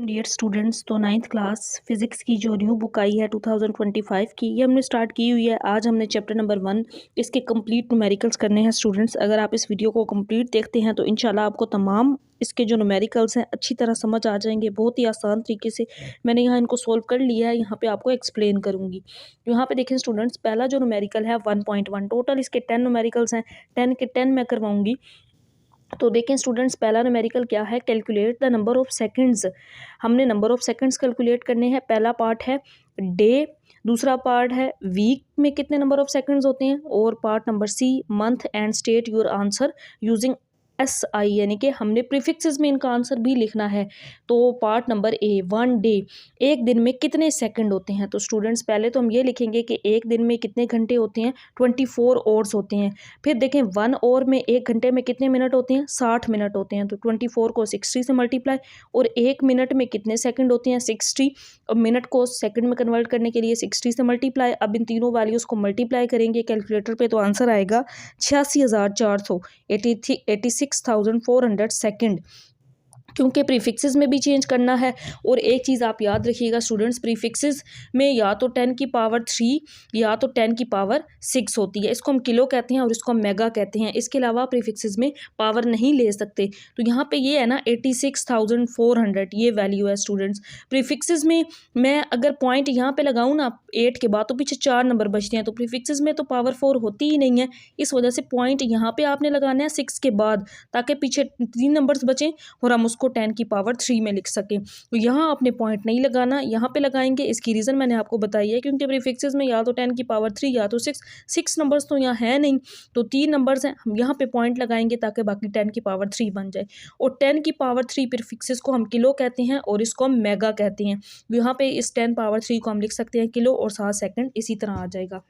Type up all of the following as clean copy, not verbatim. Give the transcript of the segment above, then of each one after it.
Dear students, तो ninth class physics की जो न्यू बुक आई है 2025 की, ये हमने स्टार्ट की हुई है। आज हमने चैप्टर नंबर 1 इसके कंप्लीट न्यूमेरिकल्स करने हैं स्टूडेंट्स। अगर आप इस वीडियो को कंप्लीट देखते हैं तो इंशाल्लाह आपको तमाम इसके जो न्यूमेरिकल्स हैं अच्छी तरह समझ आ जाएंगे। बहुत ही आसान तरीके से मैंने यहाँ इनको सोल्व कर लिया है, यहाँ पे आपको एक्सप्लेन करूँगी। यहाँ पे देखें स्टूडेंट्स, पहला जो न्यूमेरिकल है 1.1, टोटल इसके 10 न्यूमेरिकल्स हैं, 10 के 10 मैं करवाऊँगी। तो देखें स्टूडेंट्स, पहला न्यूमेरिकल क्या है, calculate the number of seconds. हमने नंबर ऑफ सेकंड्स कैलकुलेट करने हैं। पहला पार्ट है डे, दूसरा पार्ट है वीक में कितने नंबर ऑफ सेकंड्स होते हैं, और part number C month and state your answer using SI, यानी कि हमने प्रीफिक्सेस में इनका आंसर भी लिखना है। तो पार्ट नंबर ए, 1 डे, एक दिन में कितने सेकंड होते हैं। तो स्टूडेंट्स पहले तो हम ये लिखेंगे कि एक दिन में कितने घंटे होते हैं, 24 आवर्स होते हैं। फिर देखें 1 आवर में, एक घंटे में कितने मिनट होते हैं, 60 मिनट होते हैं। तो 24 को 60 से मल्टीप्लाई, और एक मिनट में कितने सेकंड होते हैं, 60, और मिनट को सेकंड में कन्वर्ट करने के लिए 60 से मल्टीप्लाई। अब इन तीनों वैल्यूज़ को मल्टीप्लाई करेंगे कैलकुलेटर पे, तो आंसर आएगा 86,400, 86,400 सेकंड, क्योंकि प्रीफिक्सेस में भी चेंज करना है। और एक चीज़ आप याद रखिएगा स्टूडेंट्स, प्रीफिक्सेस में या तो 10 की पावर 3 या तो 10 की पावर 6 होती है। इसको हम किलो कहते हैं और इसको हम मेगा कहते हैं। इसके अलावा प्रीफिक्सेस में पावर नहीं ले सकते। तो यहाँ पे ये है ना 86,400, ये वैल्यू है स्टूडेंट्स। प्रीफिक्सेस में मैं अगर पॉइंट यहाँ पे लगाऊँ ना 8 के बाद, तो पीछे 4 नंबर बचते हैं। तो प्रीफिक्सेस में तो पावर 4 होती ही नहीं है, इस वजह से पॉइंट यहाँ पे आपने लगाना है 6 के बाद, ताकि पीछे 3 नंबर्स बचें और हम उसको 10 की पावर 3 में लिख सकें। तो यहाँ आपने पॉइंट नहीं लगाना, यहाँ पे लगाएंगे। इसकी रीज़न मैंने आपको बताई है, क्योंकि प्रीफिक्सेस में या तो 10 की पावर 3 या तो 6 नंबर्स तो यहाँ है नहीं, तो 3 नंबर्स हैं। हम यहाँ पे पॉइंट लगाएंगे ताकि बाकी 10 की पावर 3 बन जाए। और 10 की पावर 3 प्रीफिक्सेस को हम किलो कहते हैं और इसको हम मेगा कहते हैं। यहाँ पे इस 10 पावर 3 को हम लिख सकते हैं किलो, और 7 सेकंड इसी तरह आ जाएगा।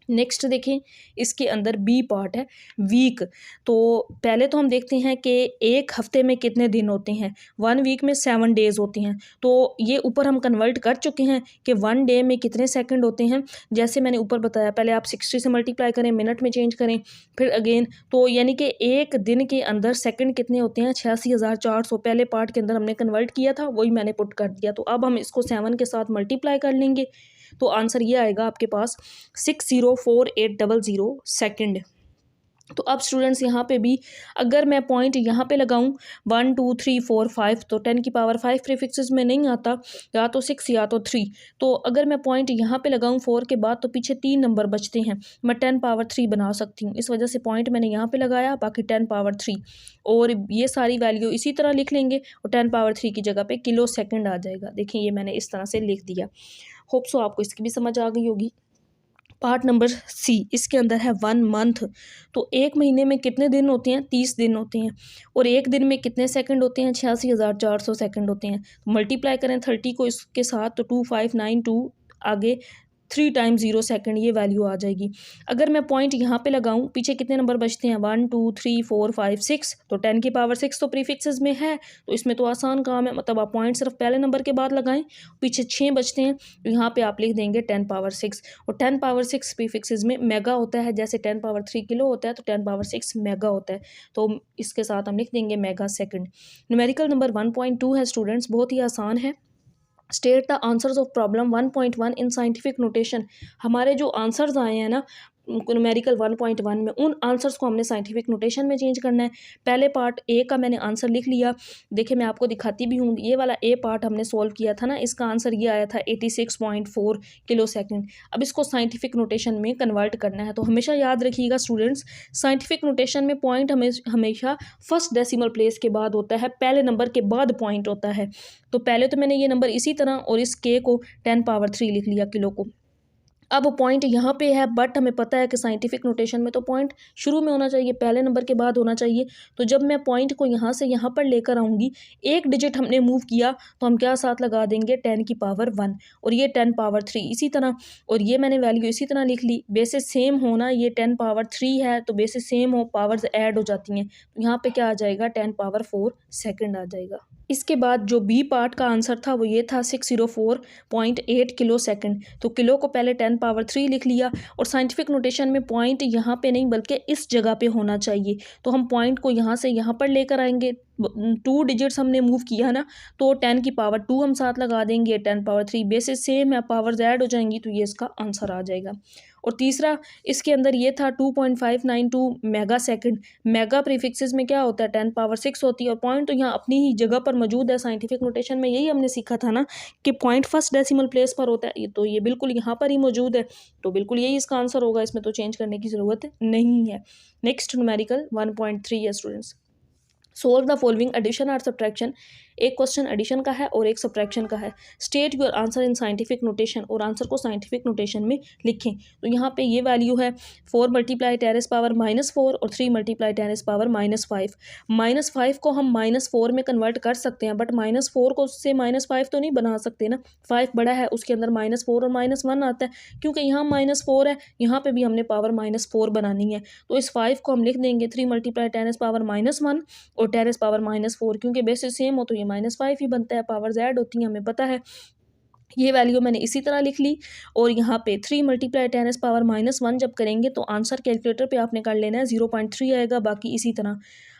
नेक्स्ट देखें, इसके अंदर बी पार्ट है वीक। तो पहले तो हम देखते हैं कि एक हफ्ते में कितने दिन होते हैं। 1 वीक में 7 डेज होते हैं। तो ये ऊपर हम कन्वर्ट कर चुके हैं कि 1 डे में कितने सेकंड होते हैं। जैसे मैंने ऊपर बताया, पहले आप 60 से मल्टीप्लाई करें, मिनट में चेंज करें, फिर अगेन, तो यानी कि एक दिन के अंदर सेकंड कितने होते हैं, 86,400। पहले पार्ट के अंदर हमने कन्वर्ट किया था, वही मैंने पुट कर दिया। तो अब हम इसको 7 के साथ मल्टीप्लाई कर लेंगे, तो आंसर ये आएगा आपके पास 604800 सेकंड। तो अब स्टूडेंट्स यहाँ पे भी अगर मैं पॉइंट यहाँ पे लगाऊं 1 2 3 4 5, तो 10 की पावर 5 प्रीफिक्सेस में नहीं आता, या तो 6 या तो 3। तो अगर मैं पॉइंट यहाँ पे लगाऊं 4 के बाद, तो पीछे 3 नंबर बचते हैं, मैं 10 पावर 3 बना सकती हूँ। इस वजह से पॉइंट मैंने यहाँ पे लगाया, बाकी 10 पावर 3, और ये सारी वैल्यू इसी तरह लिख लेंगे, और 10 पावर 3 की जगह पे किलो सेकेंड आ जाएगा। देखिए ये मैंने इस तरह से लिख दिया। होप सो आपको इसकी भी समझ आ गई होगी। पार्ट नंबर सी, इसके अंदर है 1 मंथ। तो एक महीने में कितने दिन होते हैं, 30 दिन होते हैं, और एक दिन में कितने सेकंड होते हैं, 86,400 सेकंड होते हैं। तो मल्टीप्लाई करें 30 को इसके साथ, तो 2592 आगे 3 टाइम्स 0 सेकंड, ये वैल्यू आ जाएगी। अगर मैं पॉइंट यहाँ पे लगाऊं, पीछे कितने नंबर बचते हैं, 1 2 3 4 5 6, तो 10 की पावर 6 तो प्रीफिक्सेस में है, तो इसमें तो आसान काम है। मतलब आप पॉइंट सिर्फ पहले नंबर के बाद लगाएं, पीछे 6 बचते हैं, तो यहाँ पे आप लिख देंगे 10 पावर 6। और 10 पावर 6 प्रीफिक्सेस में मेगा होता है, जैसे 10 पावर 3 किलो होता है, तो 10 पावर 6 मेगा होता है। तो इसके साथ हम लिख देंगे मेगा सेकंड। न्यूमेरिकल नंबर 1.2 है स्टूडेंट्स, बहुत ही आसान है। State the answers of problem 1.1 in scientific notation. हमारे जो आंसर्स आए हैं ना न्यूमेरिकल 1.1 में, उन आंसर्स को हमने साइंटिफिक नोटेशन में चेंज करना है। पहले पार्ट ए का मैंने आंसर लिख लिया, देखिए मैं आपको दिखाती भी हूँ। ये वाला ए पार्ट हमने सॉल्व किया था ना, इसका आंसर ये आया था 86.4 किलो सेकंड। अब इसको साइंटिफिक नोटेशन में कन्वर्ट करना है। तो हमेशा याद रखिएगा स्टूडेंट्स, साइंटिफिक नोटेशन में पॉइंट हमेशा फर्स्ट डेसिमल प्लेस के बाद होता है, पहले नंबर के बाद पॉइंट होता है। तो पहले तो मैंने ये नंबर इसी तरह और इस के को 10 पावर 3 लिख लिया, किलो को। अब पॉइंट यहाँ पे है, बट हमें पता है कि साइंटिफिक नोटेशन में तो पॉइंट शुरू में होना चाहिए, पहले नंबर के बाद होना चाहिए। तो जब मैं पॉइंट को यहाँ से यहाँ पर लेकर आऊँगी, एक डिजिट हमने मूव किया, तो हम क्या साथ लगा देंगे, 10 की पावर 1, और ये 10 पावर 3 इसी तरह, और ये मैंने वैल्यू इसी तरह लिख ली। बेसिस सेम होना, ये 10 पावर 3 है, तो बेसिस सेम हो, पावर्स ऐड हो जाती हैं, तो यहाँ पर क्या आ जाएगा, 10 पावर 4 सेकेंड आ जाएगा। इसके बाद जो बी पार्ट का आंसर था वो ये था 604.8 किलो सेकंड। तो किलो को पहले 10 पावर 3 लिख लिया और साइंटिफिक नोटेशन में पॉइंट यहाँ पे नहीं बल्कि इस जगह पे होना चाहिए। तो हम पॉइंट को यहाँ से यहाँ पर लेकर आएंगे, 2 डिजिट्स हमने मूव किया ना, तो 10 की पावर 2 हम साथ लगा देंगे, 10 पावर 3 बेसिस सेम है, पावर्स ऐड हो जाएंगी, तो ये इसका आंसर आ जाएगा। और तीसरा इसके अंदर ये था 2.592 मेगा सेकंड। मेगा प्रीफिक्सेस में क्या होता है, 10 पावर 6 होती है, और पॉइंट तो यहाँ अपनी ही जगह पर मौजूद है। साइंटिफिक नोटेशन में यही हमने सीखा था ना कि पॉइंट फर्स्ट डेसिमल प्लेस पर होता है, तो ये बिल्कुल यहाँ पर ही मौजूद है, तो बिल्कुल यही इसका आंसर होगा, इसमें तो चेंज करने की ज़रूरत नहीं है। नेक्स्ट न्यूमेरिकल 1.3 है students. Solve the following addition और सब्ट्रैक्शन। एक क्वेश्चन एडिशन का है और एक सब्ट्रैक्शन का है। State your answer in scientific notation, और आंसर को साइंटिफिक नोटेशन में लिखें। तो यहाँ पे ये वैल्यू है 4 मल्टीप्लाई 10⁻⁻4 और 3 मल्टीप्लाई 10⁻⁻5। -5 को हम -4 में कन्वर्ट कर सकते हैं, बट -4 को उससे -5 तो नहीं बना सकते ना, 5 बड़ा है, उसके अंदर -4 और -1 आता है, क्योंकि यहाँ -4 है, यहाँ पे भी हमने पावर -4 बनानी है। तो इस 5 को हम लिख देंगे 3 मल्टीप्लाई 10⁻⁻1 और 10⁻⁻4, क्योंकि बेसिस सेम हो तो ये -5 ही बनता है, पावर्स ऐड होती हैं, हमें पता है। ये वैल्यू मैंने इसी तरह लिख ली, और यहाँ पे 3 मल्टीप्लाई 10⁻⁻1 जब करेंगे तो आंसर कैलकुलेटर पे आपने कर लेना है 0.3 आएगा, बाकी इसी तरह।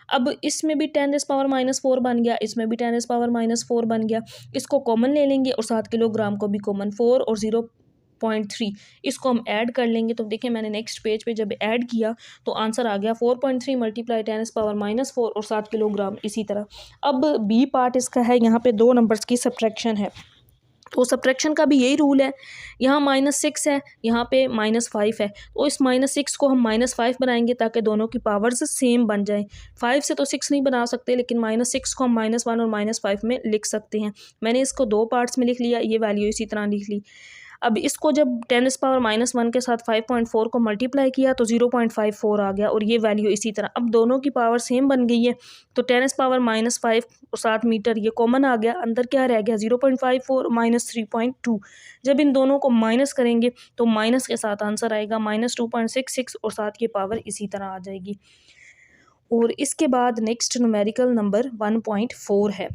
अब इसमें भी 10⁻⁻4 बन गया, इसमें भी 10⁻⁻4 बन गया, इसको कॉमन ले लेंगे और 7 किलोग्राम को भी कॉमन, 4 और 0.3 इसको हम ऐड कर लेंगे। तो देखिए मैंने नेक्स्ट पेज पे जब ऐड किया तो आंसर आ गया 4.3 मल्टीप्लाई 10⁻⁻4 और 7 किलोग्राम इसी तरह। अब बी पार्ट इसका है, यहाँ पे 2 नंबर्स की सब्ट्रैक्शन है, तो सब्ट्रैक्शन का भी यही रूल है। यहाँ -6 है, यहाँ पे -5 है, तो इस -6 को हम -5 बनाएंगे ताकि दोनों की पावर्स सेम बन जाएं। 5 से तो 6 नहीं बना सकते, लेकिन -6 को हम -1 और -5 में लिख सकते हैं। मैंने इसको 2 पार्ट्स में लिख लिया, ये वैल्यू इसी तरह लिख ली। अब इसको जब 10⁻⁻1 के साथ 5.4 को मल्टीप्लाई किया तो 0.54 आ गया, और ये वैल्यू इसी तरह। अब दोनों की पावर सेम बन गई है, तो 10⁻⁻5 और 7 मीटर ये कॉमन आ गया, अंदर क्या रह गया 0.54 -3.2। जब इन दोनों को माइनस करेंगे तो माइनस के साथ आंसर आएगा -2.66 और 7 की पावर इसी तरह आ जाएगी। और इसके बाद नेक्स्ट न्यूमेरिकल नंबर 1.4 है।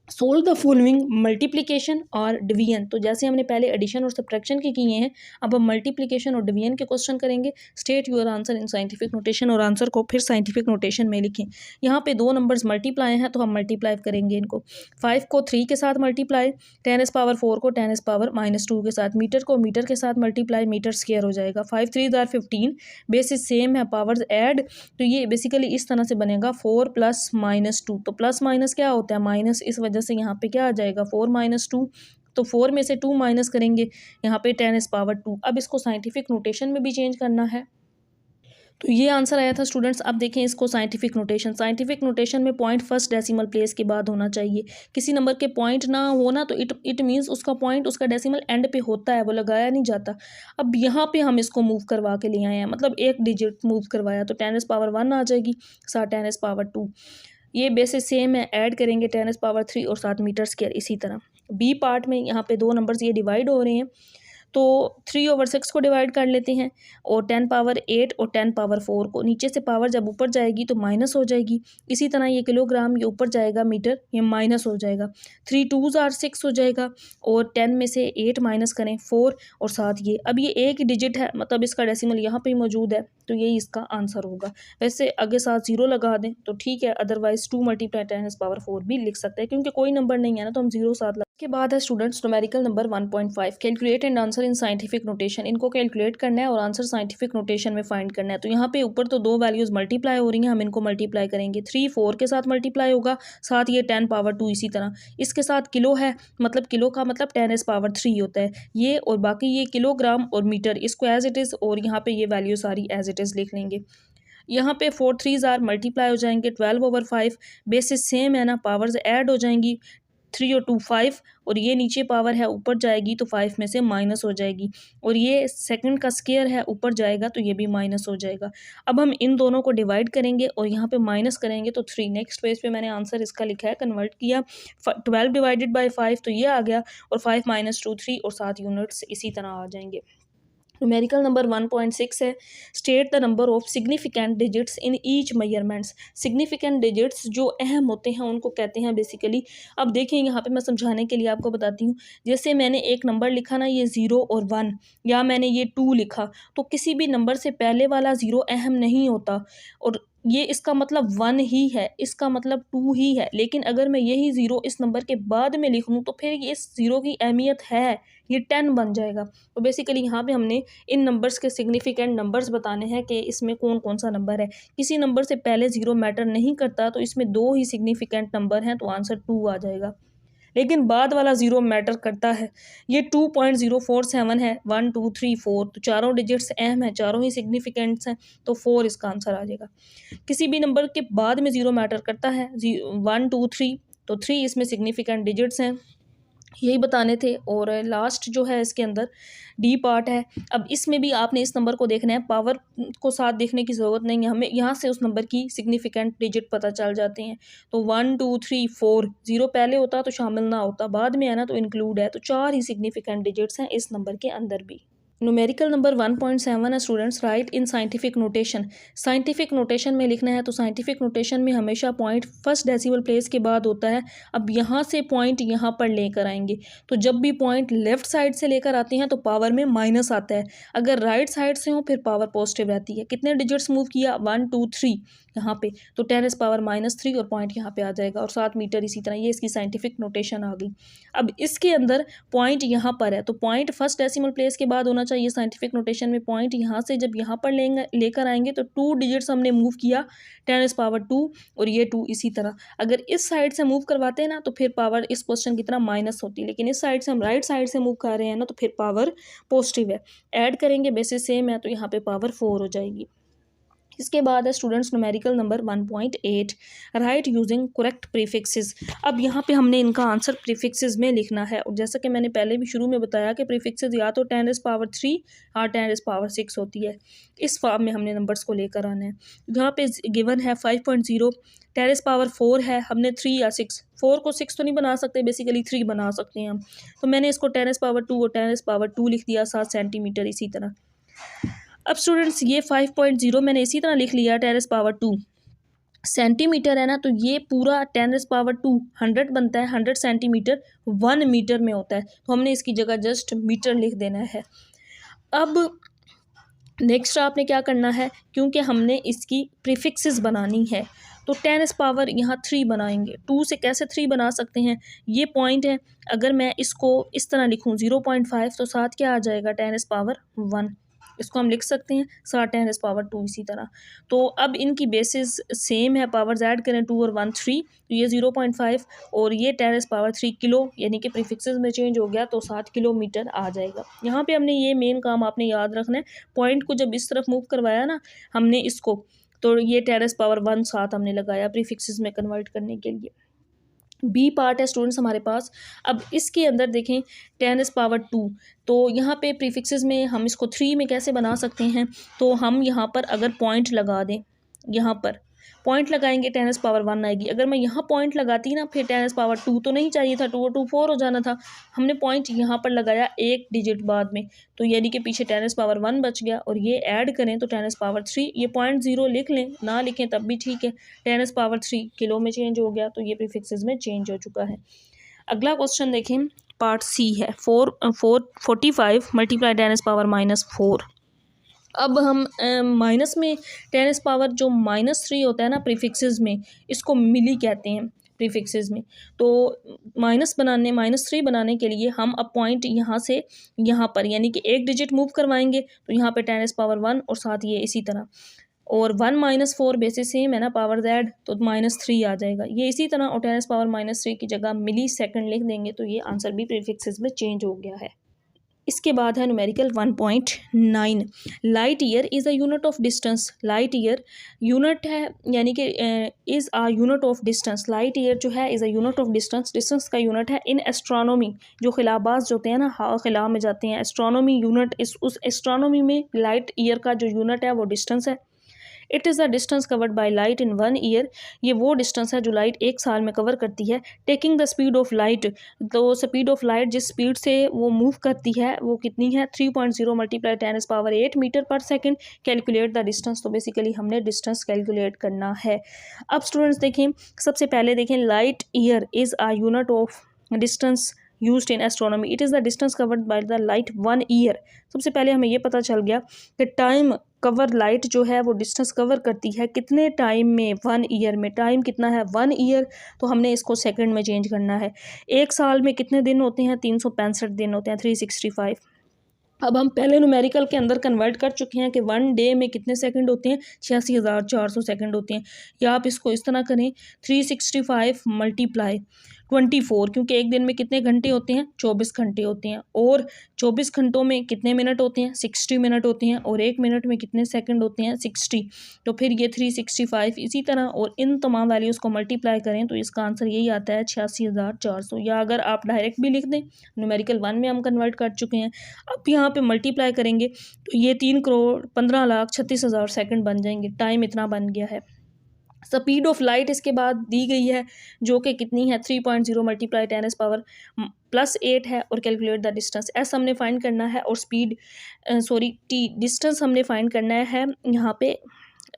सोल्व द फॉलोइंग मल्टीप्लिकेशन और डिवीजन। तो जैसे हमने पहले एडिशन और सब्ट्रैक्शन के किए हैं, अब हम मल्टीप्लिकेशन और डिवीजन के क्वेश्चन करेंगे। State your answer in scientific notation, और आंसर को फिर साइंटिफिक नोटेशन में लिखें। यहाँ पे 2 नंबर्स मल्टीप्लाई हैं, तो हम मल्टीप्लाई करेंगे इनको। 5 को 3 के साथ मल्टीप्लाई, 10⁻⁴ को 10⁻⁻2 के साथ, मीटर को मीटर के साथ मल्टीप्लाई, मीटर स्क्वायर हो जाएगा। 5 3 = 15, बेसिस सेम है, पावर्स ऐड, तो ये बेसिकली इस तरह से बनेगा 4 + -2। तो प्लस माइनस क्या होता है माइनस, इस वजह से यहाँ पे क्या आ जाएगा 4 - 2, तो 4 में से 2 माइनस करेंगे, यहाँ पे 10⁻²। अब इसको साइंटिफिक नोटेशन में भी चेंज करना है, तो ये आंसर आया था स्टूडेंट्स। अब देखें इसको साइंटिफिक नोटेशन। साइंटिफिक नोटेशन में पॉइंट फर्स्ट डेसिमल प्लेस के बाद होना चाहिए। किसी नंबर के पॉइंट ना हो ना तो इट मीन्स उसका पॉइंट उसका डेसिमल एंड पे होता है, वो लगाया नहीं जाता। अब यहाँ पे हम इसको मूव करवा के ले आए हैं, मतलब एक डिजिट मूव करवाया, तो 10⁻1 आ जाएगी, साथ 10⁻2। ये बेसिस सेम है, ऐड करेंगे 10⁻3 और 7 मीटर स्क्वायर इसी तरह। बी पार्ट में यहाँ पे 2 नंबर्स ये डिवाइड हो रहे हैं, तो 3/6 को डिवाइड कर लेते हैं, और 10⁻8 और 10⁻4 को, नीचे से पावर जब ऊपर जाएगी तो माइनस हो जाएगी। इसी तरह ये किलोग्राम, ये ऊपर जाएगा मीटर, ये माइनस हो जाएगा। 3 2s are 6 हो जाएगा, और 10 में से 8 माइनस करें 4 और 7 ये। अब ये एक डिजिट है, मतलब इसका डेसिमल यहाँ पे मौजूद है, तो यही इसका आंसर होगा। वैसे आगे साथ 0 लगा दें तो ठीक है, अदरवाइज 2 × 10⁻4 भी लिख सकते हैं, क्योंकि कोई नंबर नहीं है ना, तो हम 0 साथ लगा। के बाद है students numerical number 1.5, calculate and answer in scientific notation. इनको कैलकुलेट करना है और आंसर साइंटिफिक नोटेशन में फाइंड करना है। तो यहाँ पे ऊपर तो 2 वैल्यूज़ मल्टीप्लाई हो रही हैं, हम इनको मल्टीप्लाई करेंगे। 3 4 के साथ मल्टीप्लाई होगा, साथ ये 10⁻2 इसी तरह। इसके साथ किलो है, मतलब किलो का मतलब 10⁻3 होता है ये, और बाकी ये किलोग्राम और मीटर, इसको एज इट इज़, और यहाँ पे ये वैल्यू सारी एज इट इज़ लिख लेंगे। यहाँ पे 4 3s are मल्टीप्लाई हो जाएंगे, 12/5, बेसिस सेम है ना, पावर्स ऐड हो जाएंगी, 3 और 2 5, और ये नीचे पावर है ऊपर जाएगी तो 5 में से माइनस हो जाएगी, और ये सेकंड का स्क्वायर है ऊपर जाएगा तो ये भी माइनस हो जाएगा। अब हम इन दोनों को डिवाइड करेंगे और यहाँ पे माइनस करेंगे तो 3। नेक्स्ट पेज पे मैंने आंसर इसका लिखा है, कन्वर्ट किया, 12 / 5 तो ये आ गया, और 5 - 2 3, और 7 यूनिट्स इसी तरह आ जाएंगे। न्यूमेरिकल नंबर 1.6 है, state the number of significant digits in each measurements. Significant digits जो अहम होते हैं उनको कहते हैं बेसिकली। अब देखें यहाँ पे मैं समझाने के लिए आपको बताती हूँ। जैसे मैंने एक नंबर लिखा ना, ये 0 और 1, या मैंने ये 2 लिखा, तो किसी भी नंबर से पहले वाला 0 अहम नहीं होता और ये इसका मतलब 1 ही है, इसका मतलब 2 ही है। लेकिन अगर मैं यही 0 इस नंबर के बाद में लिख लूँ तो फिर ये इस 0 की अहमियत है, ये 10 बन जाएगा। तो बेसिकली यहाँ पे हमने इन नंबर्स के सिग्निफिकेंट नंबर्स बताने हैं कि इसमें कौन कौन सा नंबर है। किसी नंबर से पहले 0 मैटर नहीं करता, तो इसमें 2 ही सिग्निफिकेंट नंबर हैं, तो आंसर 2 आ जाएगा। लेकिन बाद वाला 0 मैटर करता है। ये 2.047 है, 1 2 3 4, तो चारों डिजिट्स अहम हैं, चारों ही सिग्निफिकेंट्स हैं, तो 4 इसका आंसर आ जाएगा। किसी भी नंबर के बाद में 0 मैटर करता है, 1 2 3, तो 3 इसमें सिग्निफिकेंट डिजिट्स हैं, यही बताने थे। और लास्ट जो है इसके अंदर डी पार्ट है। अब इसमें भी आपने इस नंबर को देखना है, पावर को साथ देखने की ज़रूरत नहीं है, हमें यहाँ से उस नंबर की सिग्निफिकेंट डिजिट पता चल जाते हैं। तो 1 2 3 4, 0 पहले होता तो शामिल ना होता, बाद में है ना तो इंक्लूड है, तो 4 ही सिग्निफिकेंट डिजिट्स हैं इस नंबर के अंदर भी। न्यूमेरिकल नंबर 1.7 है, स्टूडेंट्स राइट इन साइंटिफिक नोटेशन। साइंटिफिक नोटेशन में लिखना है, तो साइंटिफिक नोटेशन में हमेशा पॉइंट फर्स्ट डेसिमल प्लेस के बाद होता है। अब यहाँ से पॉइंट यहाँ पर लेकर आएंगे, तो जब भी पॉइंट लेफ्ट साइड से लेकर आते हैं तो पावर में माइनस आता है, अगर राइट साइड से हो फिर पावर पॉजिटिव रहती है। कितने डिजिट्स मूव किया, 1 2 3 यहाँ पे, तो 10⁻³ और पॉइंट यहाँ पे आ जाएगा, और 7 मीटर इसी तरह। ये इसकी साइंटिफिक नोटेशन आ गई। अब इसके अंदर पॉइंट यहाँ पर है, तो पॉइंट फर्स्ट डेसिमल प्लेस के बाद होना चाहिए साइंटिफिक नोटेशन में। पॉइंट यहाँ से जब यहाँ पर लेकर आएंगे तो 2 डिजिट्स हमने मूव किया, 10⁻², और ये 2 इसी तरह। अगर इस साइड से मूव करवाते हैं ना तो फिर पावर इस क्वेश्चन की तरह माइनस होती है, लेकिन इस साइड से हम राइट साइड से मूव कर रहे हैं ना तो फिर पावर पॉजिटिव है। ऐड करेंगे, बेसिस सेम है, तो यहाँ पे पावर 4 हो जाएगी। इसके बाद है students numerical number 1.8 right using correct prefixes. अब यहाँ पे हमने इनका आंसर प्रीफिक्सेस में लिखना है, और जैसा कि मैंने पहले भी शुरू में बताया कि प्रीफिक्सेस या तो 10⁻³ या 10⁻6 होती है। इस फॉर्म में हमने नंबर्स को लेकर आना है। यहाँ पे गिवन है 5.0, 10⁻4 है, हमने 3 या 6, 4 को 6 तो नहीं बना सकते, बेसिकली 3 बना सकते हैं हम, तो मैंने इसको 10⁻² और 10⁻2 लिख दिया, 7 सेंटीमीटर इसी तरह। अब स्टूडेंट्स ये 5.0 मैंने इसी तरह लिख लिया, 10⁻2 सेंटीमीटर है ना, तो ये पूरा 10⁻2 100 बनता है, 100 सेंटीमीटर 1 मीटर में होता है, तो हमने इसकी जगह जस्ट मीटर लिख देना है। अब नेक्स्ट आपने क्या करना है, क्योंकि हमने इसकी प्रीफिक्सेस बनानी है, तो 10⁻ यहाँ 3 बनाएंगे। 2 से कैसे 3 बना सकते हैं, ये पॉइंट है, अगर मैं इसको इस तरह लिखूँ 0.5, तो साथ क्या आ जाएगा, 10⁻1, इसको हम लिख सकते हैं 7 10⁻2 इसी तरह। तो अब इनकी बेसिस सेम है, पावर्स ऐड करें 2 और 1 3, तो ये 0.5 और ये 10⁻3 किलो, यानी कि प्रीफिक्सेस में चेंज हो गया तो 7 किलोमीटर आ जाएगा। यहाँ पे हमने ये मेन काम आपने याद रखना है, पॉइंट को जब इस तरफ मूव करवाया ना हमने इसको, तो ये 10⁻1 7 हमने लगाया प्रीफिक्सेस में कन्वर्ट करने के लिए। बी पार्ट है स्टूडेंट्स हमारे पास। अब इसके अंदर देखें 10⁻2, तो यहाँ पे प्रीफिक्सेस में हम इसको 3 में कैसे बना सकते हैं, तो हम यहाँ पर अगर पॉइंट लगा दें, यहाँ पर पॉइंट लगाएंगे 10⁻1 आएगी। अगर मैं यहाँ पॉइंट लगाती ना फिर 10⁻2 तो नहीं चाहिए था, 2 और 2 4 हो जाना था, हमने पॉइंट यहाँ पर लगाया एक डिजिट बाद में, तो यानी कि पीछे 10⁻1 बच गया, और ये ऐड करें तो 10⁻3, ये 0.0 लिख लें, ना लिखें तब भी ठीक है, 10⁻3 किलो में चेंज हो गया, तो ये प्रीफिक्सेस में चेंज हो चुका है। अगला क्वेश्चन देखें, पार्ट सी है, 45 मल्टीप्लाई 10⁻⁻4। अब हम माइनस में 10⁻ जो -3 होता है ना प्रीफिक्सेस में, इसको मिली कहते हैं प्रीफिक्सेस में। तो -3 बनाने के लिए हम अब पॉइंट यहाँ से यहाँ पर, यानी कि एक डिजिट मूव करवाएंगे, तो यहाँ पे 10⁻1 और साथ ये इसी तरह, और 1 - 4 बेसिस सेम है ना, पावर Z, तो -3 आ जाएगा, ये इसी तरह, और 10⁻3 की जगह मिली सेकंड लिख देंगे, तो ये आंसर भी प्रीफिक्सेस में चेंज हो गया है। इसके बाद है numerical 1.9 light year is a unit of distance. Light year unit है, यानी कि is a unit of distance. Light year जो है is a unit of distance, distance का यूनिट है इन एस्ट्रोनॉमी। जो खिलाबाज जो होते हैं ना, खिला में जाते हैं, एस्ट्रोनॉमी यूनिट, उस एस्ट्रोनॉमी में लाइट ईयर का जो यूनिट है वो डिस्टेंस है। It is the distance covered by light in 1 year. ये वो डिस्टेंस है जो लाइट 1 साल में कवर करती है। Taking the speed of light, तो स्पीड ऑफ लाइट जिस स्पीड से वो मूव करती है वो कितनी है, 3.0 मल्टीप्लाई 10⁸ मीटर पर सेकेंड। कैलकुलेट द डिस्टेंस, तो बेसिकली हमने डिस्टेंस कैलकुलेट करना है। अब स्टूडेंट्स देखें, सबसे पहले देखें light year is a unit of distance used in astronomy. It is the distance covered by the light 1 year. सबसे पहले हमें ये पता चल गया कि टाइम कवर लाइट जो है वो डिस्टेंस कवर करती है कितने टाइम में, 1 ईयर में। टाइम कितना है, 1 ईयर, तो हमने इसको सेकंड में चेंज करना है। एक साल में कितने दिन होते हैं, 365 दिन होते हैं, 365। अब हम पहले न्यूमेरिकल के अंदर कन्वर्ट कर चुके हैं कि 1 डे में कितने सेकंड होते हैं, 86,400 सेकंड होते हैं। या आप इसको इस तरह करें, 365 मल्टीप्लाई 24, क्योंकि एक दिन में कितने घंटे होते हैं, 24 घंटे होते हैं। और 24 घंटों में कितने मिनट होते हैं, 60 मिनट होते हैं। और एक मिनट में कितने सेकंड होते हैं, 60। तो फिर ये 365 इसी तरह, और इन तमाम वैल्यूज़ को मल्टीप्लाई करें तो इसका आंसर यही आता है 86,400। या अगर आप डायरेक्ट भी लिख दें, न्यूमेरिकल 1 में हम कन्वर्ट कर चुके हैं, अब यहाँ पे मल्टीप्लाई करेंगे तो ये 3,15,36,000 सेकंड बन जाएंगे। टाइम इतना बन गया है। स्पीड ऑफ लाइट इसके बाद दी गई है जो कि कितनी है, 3.0 मल्टीप्लाई 10⁻+8 है। और कैलकुलेट द डिस्टेंस, एस हमने फाइंड करना है और स्पीड टी डिस्टेंस हमने फाइंड करना है। यहाँ पे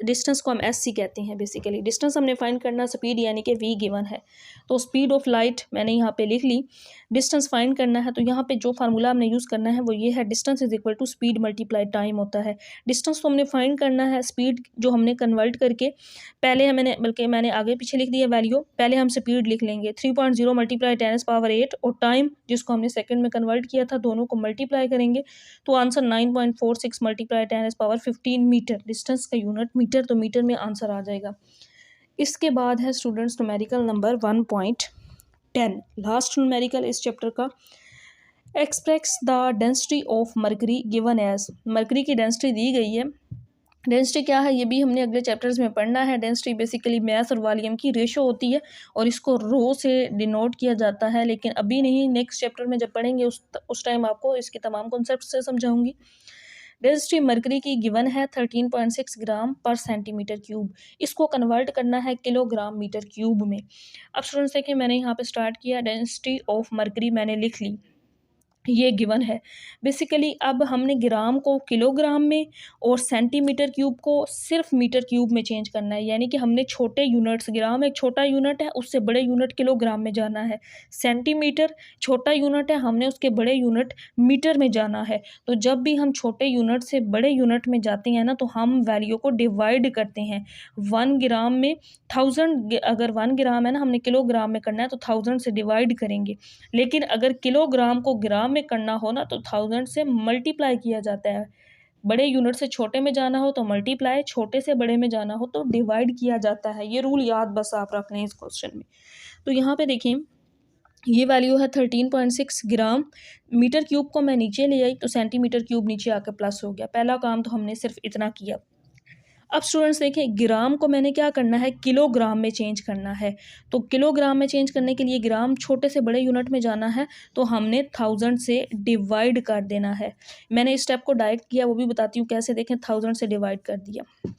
डिस्टेंस को हम एस सी कहते हैं। बेसिकली डिस्टेंस हमने फाइंड करना, स्पीड यानी कि वी गिवन है, तो स्पीड ऑफ लाइट मैंने यहाँ पे लिख ली। डिस्टेंस फाइंड करना है तो यहाँ पे जो फार्मूला हमने यूज़ करना है वो ये है, distance is equal to speed multiply time होता है। डिस्टेंस तो हमने फाइंड करना है, स्पीड जो हमने कन्वर्ट करके पहले मैंने आगे पीछे लिख दिया वैल्यू। पहले हम स्पीड लिख लेंगे 3.0 मल्टीप्लाई 10⁻8 और टाइम जिसको हमने सेकंड में कन्वर्ट किया था, दोनों को मल्टीप्लाई करेंगे तो आंसर 9.46 मल्टीप्लाई 10⁻15 मीटर। डिस्टेंस का यूनिट मीटर, तो मीटर में आंसर आ जाएगा। इसके बाद है students numerical number 1.10, last numerical इस चैप्टर का। Express the density of mercury given as, mercury की डेंसिटी दी गई है। डेंसिटी क्या है ये भी हमने अगले चैप्टर्स में पढ़ना है। डेंसिटी बेसिकली मास और वॉल्यूम की रेशो होती है और इसको रो से डिनोट किया जाता है, लेकिन अभी नहीं, नेक्स्ट चैप्टर में जब पढ़ेंगे उस टाइम आपको इसके तमाम कॉन्सेप्ट से समझाऊंगी। डेंसिटी मरकरी की गिवन है 13.6 ग्राम पर सेंटीमीटर क्यूब। इसको कन्वर्ट करना है किलोग्राम मीटर क्यूब में। अब स्टूडेंट्स देखिए, मैंने यहाँ पे स्टार्ट किया, डेंसिटी ऑफ मरकरी मैंने लिख ली, ये गिवन है। बेसिकली अब हमने ग्राम को किलोग्राम में और सेंटीमीटर क्यूब को सिर्फ मीटर क्यूब में चेंज करना है। यानी कि हमने छोटे यूनिट्स, ग्राम एक छोटा यूनिट है, उससे बड़े यूनिट किलोग्राम में जाना है। सेंटीमीटर छोटा यूनिट है, हमने उसके बड़े यूनिट मीटर में जाना है। तो जब भी हम छोटे यूनिट से बड़े यूनिट में जाते हैं ना, तो हम वैल्यू को डिवाइड करते हैं। 1 ग्राम में 1000, अगर 1 ग्राम है ना, हमने किलोग्राम में करना है तो 1000 से डिवाइड करेंगे। लेकिन अगर किलोग्राम को ग्राम में करना हो ना तो 1000 से मल्टीप्लाई किया जाता है। बड़े यूनिट से छोटे में जाना हो तो मल्टीप्लाई, छोटे से बड़े में जाना हो तो डिवाइड किया जाता है। ये रूल याद बस आप रख लें इस क्वेश्चन में। तो यहाँ पे देखिए, ये वैल्यू है 13.6 ग्राम। मीटर क्यूब को मैं नीचे ले आई तो सेंटीमीटर क्यूब नीचे आकर प्लस हो गया। पहला काम तो हमने सिर्फ इतना किया। अब स्टूडेंट्स देखें, ग्राम को मैंने क्या करना है, किलोग्राम में चेंज करना है। तो किलोग्राम में चेंज करने के लिए ग्राम छोटे से बड़े यूनिट में जाना है, तो हमने 1000 से डिवाइड कर देना है। मैंने इस स्टेप को डायरेक्ट किया, वो भी बताती हूँ कैसे। देखें, 1000 से डिवाइड कर दिया।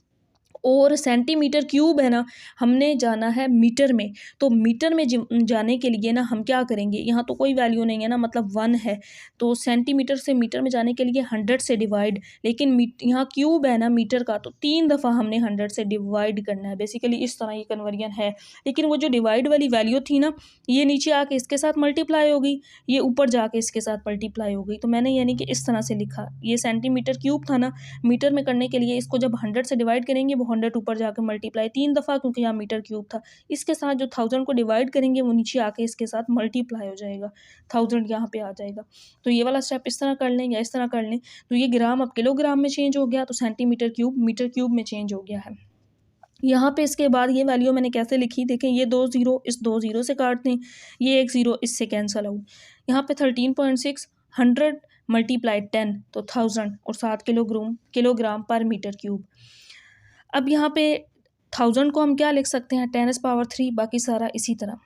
और सेंटीमीटर क्यूब है ना, हमने जाना है मीटर में। तो मीटर में जाने के लिए ना हम क्या करेंगे, यहाँ तो कोई वैल्यू नहीं है ना, मतलब 1 है। तो सेंटीमीटर से मीटर में जाने के लिए 100 से डिवाइड, लेकिन यहाँ क्यूब है ना मीटर का, तो 3 दफ़ा हमने 100 से डिवाइड करना है। बेसिकली इस तरह ये कन्वर्जन है। लेकिन वो जो डिवाइड वाली वैल्यू थी ना, ये नीचे आके इसके साथ मल्टीप्लाई हो गई, ये ऊपर जाके इसके साथ मल्टीप्लाई हो गई। तो मैंने यानी कि इस तरह से लिखा, ये सेंटीमीटर क्यूब था ना, मीटर में करने के लिए इसको जब 100 से डिवाइड करेंगे, वो 100 ऊपर जाकर मल्टीप्लाई 3 दफ़ा, क्योंकि यहाँ मीटर क्यूब था। इसके साथ जो 1000 को डिवाइड करेंगे वो नीचे आके इसके साथ मल्टीप्लाई हो जाएगा, 1000 यहाँ पे आ जाएगा। तो ये वाला स्टेप इस तरह कर लें या इस तरह कर लें। तो ये ग्राम अब किलोग्राम में चेंज हो गया, तो सेंटीमीटर क्यूब मीटर क्यूब में चेंज हो गया है। यहाँ पे इसके बाद ये वैल्यू मैंने कैसे लिखी, देखें, ये 2 ज़ीरो इस 2 ज़ीरो से काट दें, ये 1 ज़ीरो इससे कैंसिल आउट। यहाँ पे 13.6 100 मल्टीप्लाई 10 तो 1000 और 7 किलोग्राम पर मीटर क्यूब। अब यहाँ पे 1000 को हम क्या लिख सकते हैं, 10⁻3, बाकी सारा इसी तरह।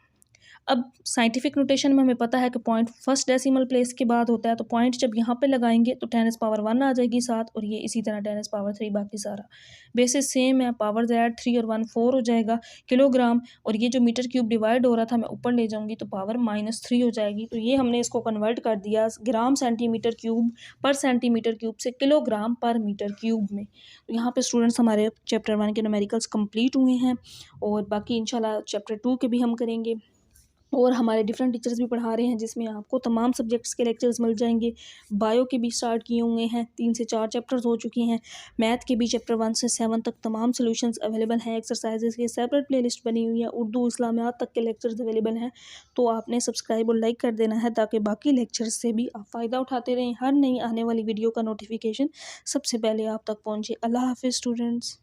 अब साइंटिफिक नोटेशन में हमें पता है कि पॉइंट फर्स्ट डेसिमल प्लेस के बाद होता है, तो पॉइंट जब यहाँ पे लगाएंगे तो 10⁻1 आ जाएगी साथ, और ये इसी तरह 10⁻3 बाकी सारा बेसिस सेम है। पावर दैट 3 और 1 4 हो जाएगा किलोग्राम, और ये जो मीटर क्यूब डिवाइड हो रहा था मैं ऊपर ले जाऊंगी तो पावर -3 हो जाएगी। तो ये हमने इसको कन्वर्ट कर दिया ग्राम सेंटीमीटर क्यूब पर सेंटीमीटर क्यूब से किलोग्राम पर मीटर क्यूब में। तो यहाँ पे स्टूडेंट्स हमारे चैप्टर 1 के न्यूमेरिकल्स कंप्लीट हुए हैं, और बाकी इंशाल्लाह चैप्टर 2 के भी हम करेंगे, और हमारे डिफरेंट टीचर्स भी पढ़ा रहे हैं जिसमें आपको तमाम सब्जेक्ट्स के लेक्चर्स मिल जाएंगे। बायो के भी स्टार्ट किए हुए हैं, 3 से 4 चैप्टर्स हो चुके हैं। मैथ के भी चैप्टर 1 से 7 तक तमाम सॉल्यूशंस अवेलेबल हैं। एक्सरसाइजेस की सेपरेट प्लेलिस्ट बनी हुई है, उर्दू इस्लामियात तक के लेक्चर्स अवेलेबल हैं। तो आपने सब्सक्राइब और लाइक कर देना है ताकि बाकी लेक्चर्स से भी आप फ़ायदा उठाते रहें। हर नई आने वाली वीडियो का नोटिफिकेशन सबसे पहले आप तक पहुँचे। अल्लाह हाफिज़ स्टूडेंट्स।